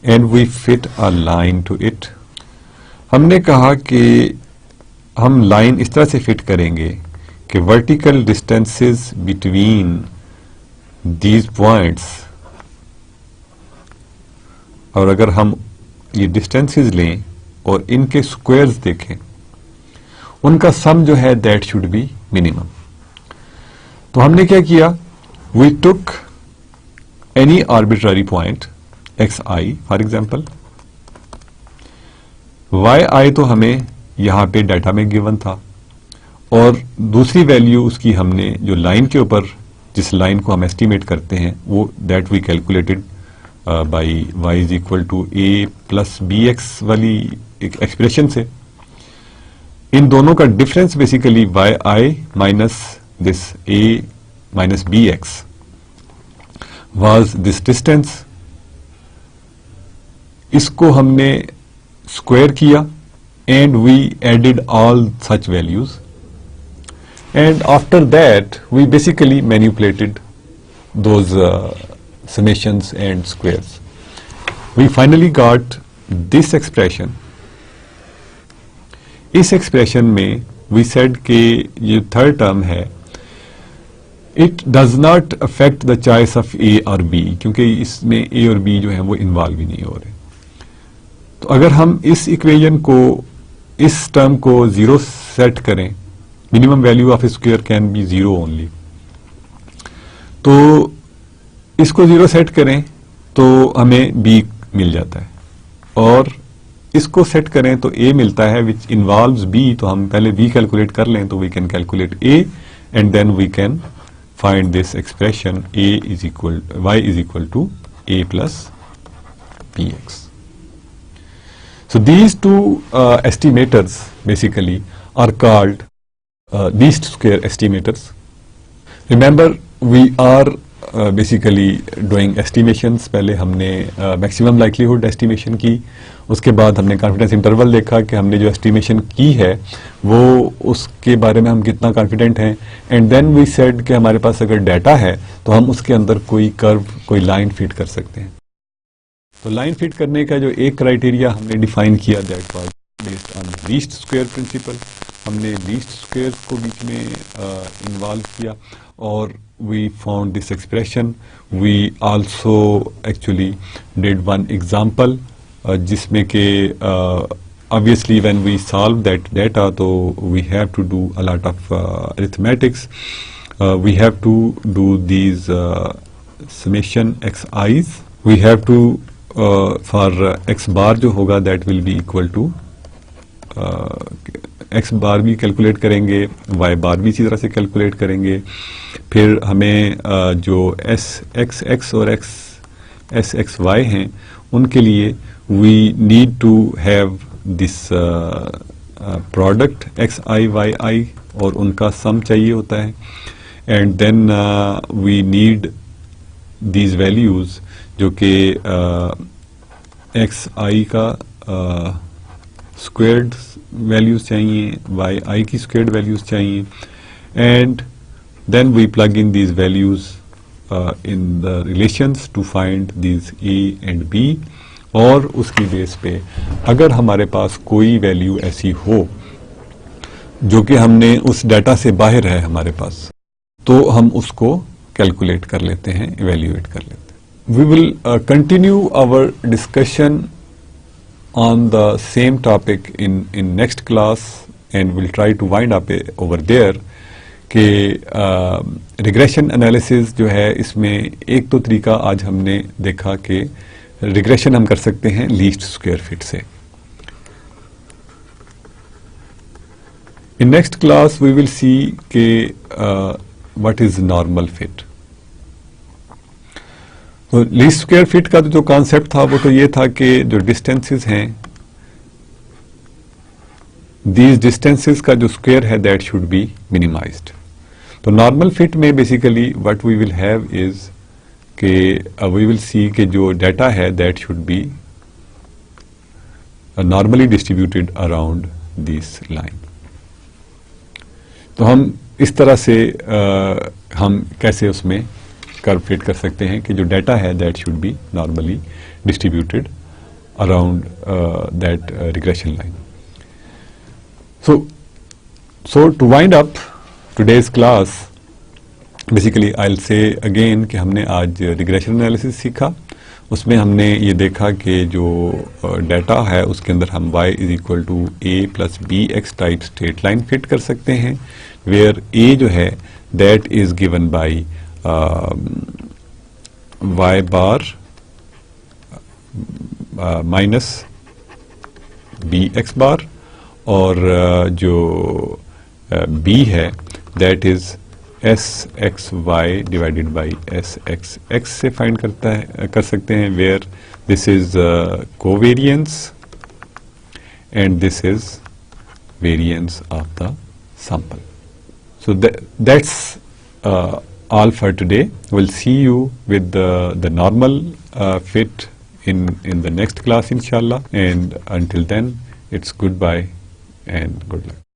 and we fit a line to it. हमने कहा कि हम लाइन इस तरह से फिट करेंगे कि vertical distances between these points, और अगर हम ये डिस्टेंसेस लें और इनके स्क्वायर्स देखें, उनका सम जो है दैट शुड बी मिनिमम। तो हमने क्या किया, we took any arbitrary point X I for example, Y I तो हमें यहां पे डाटा में गिवन था, और दूसरी वैल्यू उसकी हमने जो लाइन के ऊपर, जिस लाइन को हम एस्टिमेट करते हैं, वो that we calculated by y is equal to a plus B x वाली एक एक्सप्रेशन से। इन दोनों का difference basically y i minus this a minus B x was this distance. इसको हमने स्क्वायर किया and we added all such values, and after that we basically manipulated those summations and squares. We finally got this expression. इस expression में we said कि ये third term है, it does not affect the choice of A और B, क्योंकि इसमें A और B जो है वो इन्वॉल्व ही नहीं हो रहे। तो अगर हम इस इक्वेशन को, इस टर्म को जीरो सेट करें, minimum value of square can be zero only, तो इसको जीरो सेट करें तो हमें बी मिल जाता है, और इसको सेट करें तो ए मिलता है विच इन्वॉल्व्स बी। तो हम पहले बी कैलकुलेट कर लें तो we can calculate a and then we can find this expression a is equal y is equal to a plus B x. So these two estimators basically are called least square estimators. Remember we are basically doing estimations. पहले हमने maximum likelihood estimation की, उसके बाद हमने confidence interval देखा कि हमने जो estimation की है वो उसके बारे में हम कितना confident हैं, and then we said कि हमारे पास अगर data है तो हम उसके अंदर कोई curve, कोई line fit कर सकते हैं। तो लाइन फिट करने का जो एक क्राइटेरिया हमने डिफाइन किया, that was based on least square principle. हमने लीस्ट स्क्वायर को बीच में इन्वॉल्व किया और we found this expression. We also actually did one example जिसमें कि obviously when we solve that data, तो we have to do a lot of arithmetics. We have to do these summation xi's. We have to for x bar जो होगा that will be equal to x बार भी कैलकुलेट करेंगे, y बार भी इसी तरह से कैलकुलेट करेंगे। फिर हमें जो x और sxy हैं उनके लिए we need to have this product xi yi और उनका सम चाहिए होता है, and then we need these values जो कि एक्स आई का स्क्वेयर्ड वैल्यूज चाहिए, वाई आई की स्क्वेयर्ड वैल्यूज चाहिए, and then we plug in these values in the relations to find these A and B. और उसकी बेस पे अगर हमारे पास कोई वैल्यू ऐसी हो जो कि हमने उस डाटा से बाहर है हमारे पास, तो हम उसको कैलकुलेट कर लेते हैं, इवेल्युएट कर लेते हैं। We will continue our discussion on the same topic in next class, and we'll try to wind up over there कि regression analysis जो है इसमें एक तो तरीका आज हमने देखा कि regression हम कर सकते हैं least square fit से। In next class we will see कि what is normal fit। तो लीस्ट स्क्वायर फिट का जो कॉन्सेप्ट था वो तो ये था कि जो डिस्टेंसेस हैं, दीज डिस्टेंसेस का जो स्क्वायर है दैट शुड बी मिनिमाइज्ड। तो नॉर्मल फिट में basically what we will have is कि वी विल सी कि जो डाटा है that should be normally distributed around this line. तो हम इस तरह से हम कैसे उसमें कर्व फिट कर सकते हैं कि जो डाटा है that should be normally distributed around that regression line. So to wind up today's class, basically I'll say again कि हमने आज रिग्रेशन एनालिसिस सीखा. उसमें हमने ये देखा कि जो डाटा है उसके अंदर हम y is equal to a plus B x type straight line fit कर सकते हैं, वेयर a जो है that is given by y bar minus B X bar, और जो b है that is S x Y divided by S x X से फाइंड कर सकते हैं, where this is covariance and this is variance of the sample. So that's all for today. We'll see you with the normal fit in the next class, inshallah. And until then, it's goodbye and good luck.